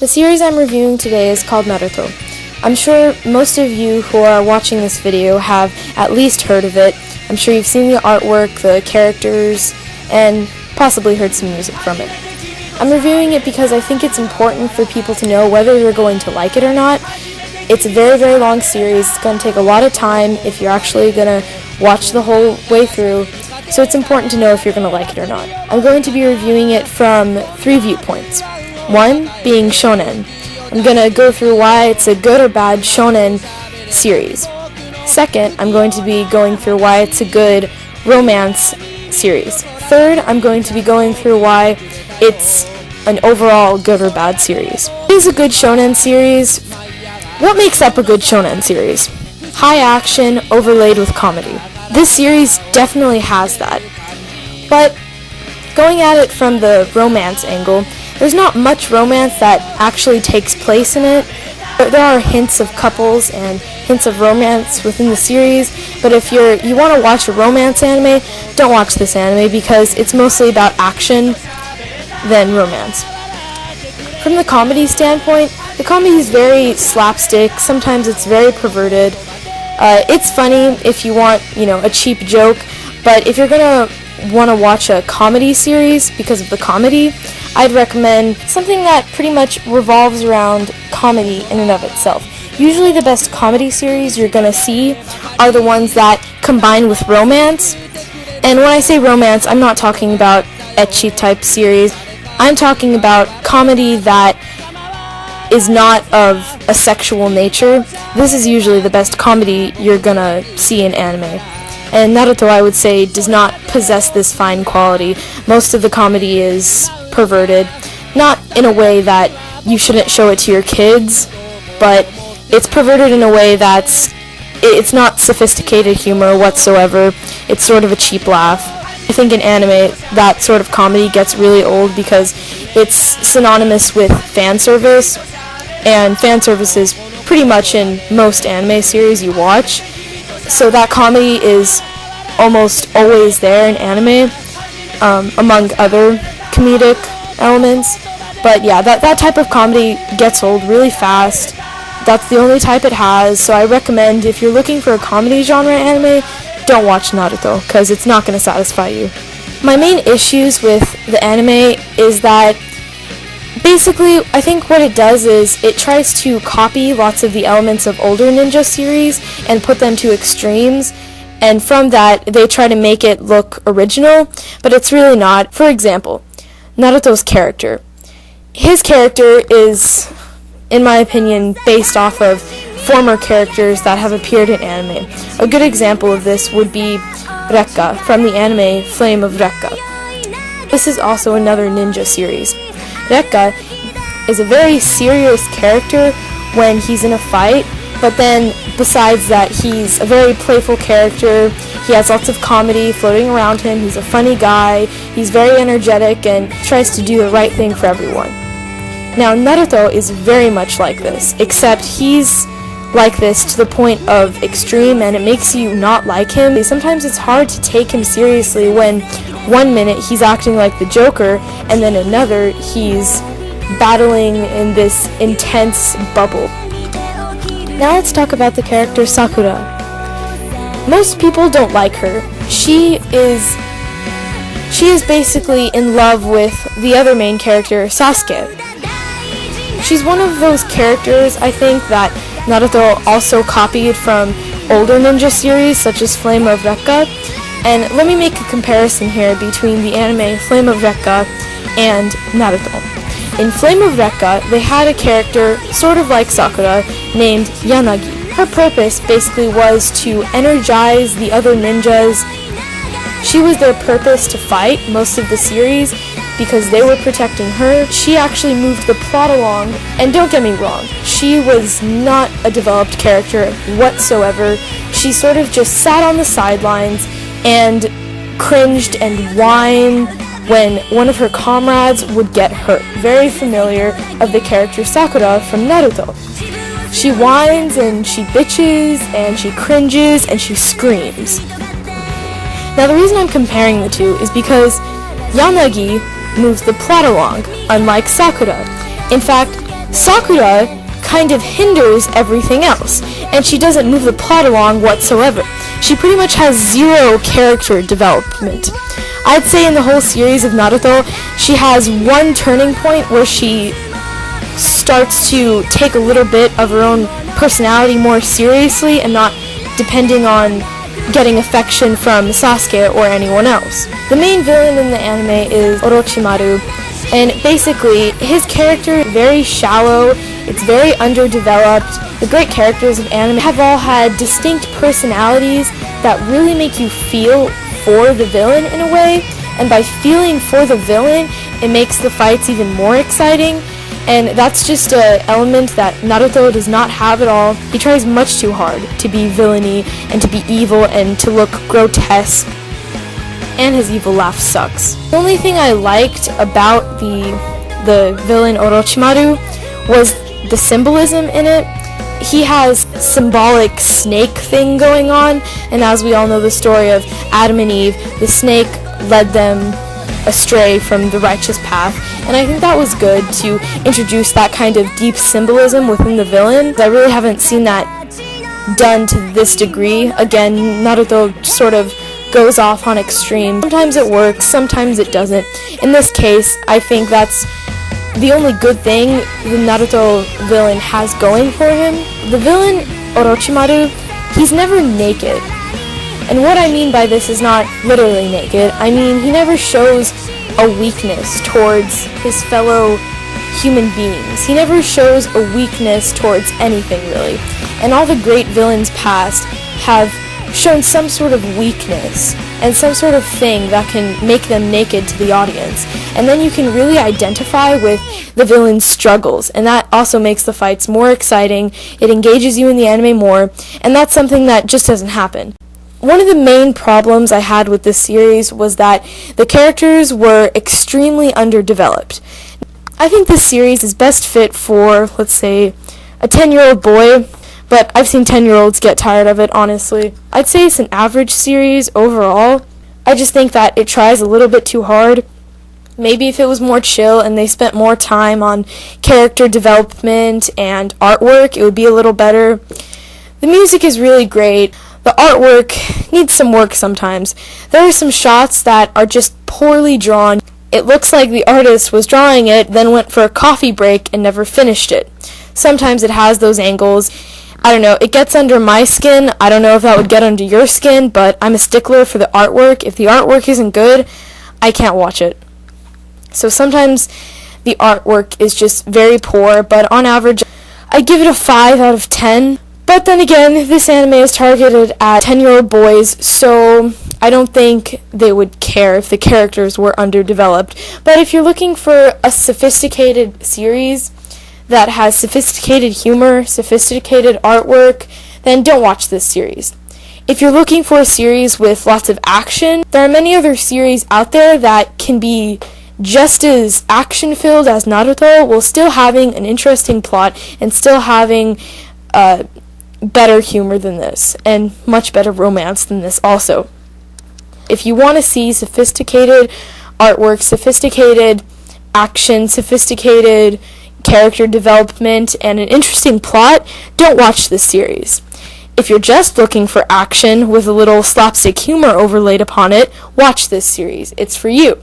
The series I'm reviewing today is called Naruto. I'm sure most of you who are watching this video have at least heard of it. I'm sure you've seen the artwork, the characters, and possibly heard some music from it. I'm reviewing it because I think it's important for people to know whether they're going to like it or not. It's a very, very long series. It's going to take a lot of time if you're actually going to watch the whole way through. So it's important to know if you're going to like it or not. I'm going to be reviewing it from 3 viewpoints. One being shonen. I'm going to go through why it's a good or bad shonen series. Second, I'm going to be going through why it's a good romance series. Third, I'm going to be going through why it's an overall good or bad series. It is a good shonen series. What makes up a good shonen series? High action overlaid with comedy. This series definitely has that. But going at it from the romance angle, there's not much romance that actually takes place in it. There are hints of couples and hints of romance within the series, but if you want to watch a romance anime, don't watch this anime because it's mostly about action than romance. From the comedy standpoint, the comedy is very slapstick. Sometimes it's very perverted. It's funny if you want, a cheap joke, but if you're gonna want to watch a comedy series because of the comedy, I'd recommend something that pretty much revolves around comedy in and of itself. Usually the best comedy series you're gonna see are the ones that combine with romance. And when I say romance, I'm not talking about ecchi type series. I'm talking about comedy that is not of a sexual nature. This is usually the best comedy you're gonna see in anime. And Naruto, I would say, does not possess this fine quality. Most of the comedy is perverted. Not in a way that you shouldn't show it to your kids, but it's perverted in a way it's not sophisticated humor whatsoever. It's sort of a cheap laugh. I think in anime, that sort of comedy gets really old because it's synonymous with fan service, and fan service is pretty much in most anime series you watch. So that comedy is almost always there in anime, among other comedic elements. But yeah, that type of comedy gets old really fast. That's the only type it has, so I recommend if you're looking for a comedy genre anime, don't watch Naruto, because it's not going to satisfy you. My main issues with the anime is that basically, I think what it does is it tries to copy lots of the elements of older ninja series and put them to extremes, and from that, they try to make it look original, but it's really not. For example, Naruto's character. His character is, in my opinion, based off of former characters that have appeared in anime. A good example of this would be Rekka from the anime Flame of Rekka. This is also another ninja series. Rekka is a very serious character when he's in a fight, but then besides that, he's a very playful character. He has lots of comedy floating around him. He's a funny guy. He's very energetic and tries to do the right thing for everyone. Now, Naruto is very much like this, except he's like this to the point of extreme, and it makes you not like him. Sometimes it's hard to take him seriously when 1 minute he's acting like the Joker, and then another he's battling in this intense bubble. Now let's talk about the character Sakura. Most people don't like her. She is basically in love with the other main character, Sasuke. She's one of those characters, I think, that Naruto also copied from older ninja series such as Flame of Rekka. And let me make a comparison here between the anime Flame of Rekka and Naruto. In Flame of Rekka, they had a character sort of like Sakura named Yanagi. Her purpose basically was to energize the other ninjas. She was their purpose to fight most of the series because they were protecting her. She actually moved the plot along, and don't get me wrong, she was not a developed character whatsoever. She sort of just sat on the sidelines and cringed and whined when one of her comrades would get hurt. Very familiar of the character Sakura from Naruto. She whines and she bitches and she cringes and she screams. Now the reason I'm comparing the two is because Yanagi moves the plot along, unlike Sakura. In fact, Sakura kind of hinders everything else, and she doesn't move the plot along whatsoever. She pretty much has zero character development. I'd say in the whole series of Naruto, she has one turning point where she starts to take a little bit of her own personality more seriously and not depending on getting affection from Sasuke or anyone else. The main villain in the anime is Orochimaru, and basically his character is very shallow, it's very underdeveloped. The great characters of anime have all had distinct personalities that really make you feel for the villain in a way, and by feeling for the villain, it makes the fights even more exciting. And that's just an element that Naruto does not have at all. He tries much too hard to be villainy and to be evil and to look grotesque. And his evil laugh sucks. The only thing I liked about the villain Orochimaru was the symbolism in it. He has symbolic snake thing going on, and as we all know the story of Adam and Eve, the snake led them astray from the righteous path, and I think that was good to introduce that kind of deep symbolism within the villain. I really haven't seen that done to this degree. Again, Naruto sort of goes off on extremes. Sometimes it works, sometimes it doesn't. In this case, I think that's the only good thing the Naruto villain has going for him. The villain, Orochimaru, he's never naked. And what I mean by this is not literally naked. I mean, he never shows a weakness towards his fellow human beings. He never shows a weakness towards anything, really. And all the great villains past have shown some sort of weakness and some sort of thing that can make them naked to the audience. And then you can really identify with the villain's struggles, and that also makes the fights more exciting. It engages you in the anime more, and that's something that just doesn't happen. One of the main problems I had with this series was that the characters were extremely underdeveloped. I think this series is best fit for, let's say, a 10-year-old boy, but I've seen 10-year-olds get tired of it, honestly. I'd say it's an average series overall. I just think that it tries a little bit too hard. Maybe if it was more chill and they spent more time on character development and artwork, it would be a little better. The music is really great. The artwork needs some work sometimes. There are some shots that are just poorly drawn. It looks like the artist was drawing it, then went for a coffee break and never finished it. Sometimes it has those angles. I don't know, it gets under my skin. I don't know if that would get under your skin, but I'm a stickler for the artwork. If the artwork isn't good, I can't watch it. So sometimes the artwork is just very poor, but on average, I give it a 5 out of 10. But then again, this anime is targeted at 10-year-old boys, so I don't think they would care if the characters were underdeveloped. But if you're looking for a sophisticated series that has sophisticated humor, sophisticated artwork, then don't watch this series. If you're looking for a series with lots of action, there are many other series out there that can be just as action-filled as Naruto, while still having an interesting plot and still having better humor than this, and much better romance than this also. If you want to see sophisticated artwork, sophisticated action, sophisticated character development, and an interesting plot, don't watch this series. If you're just looking for action with a little slapstick humor overlaid upon it, watch this series. It's for you.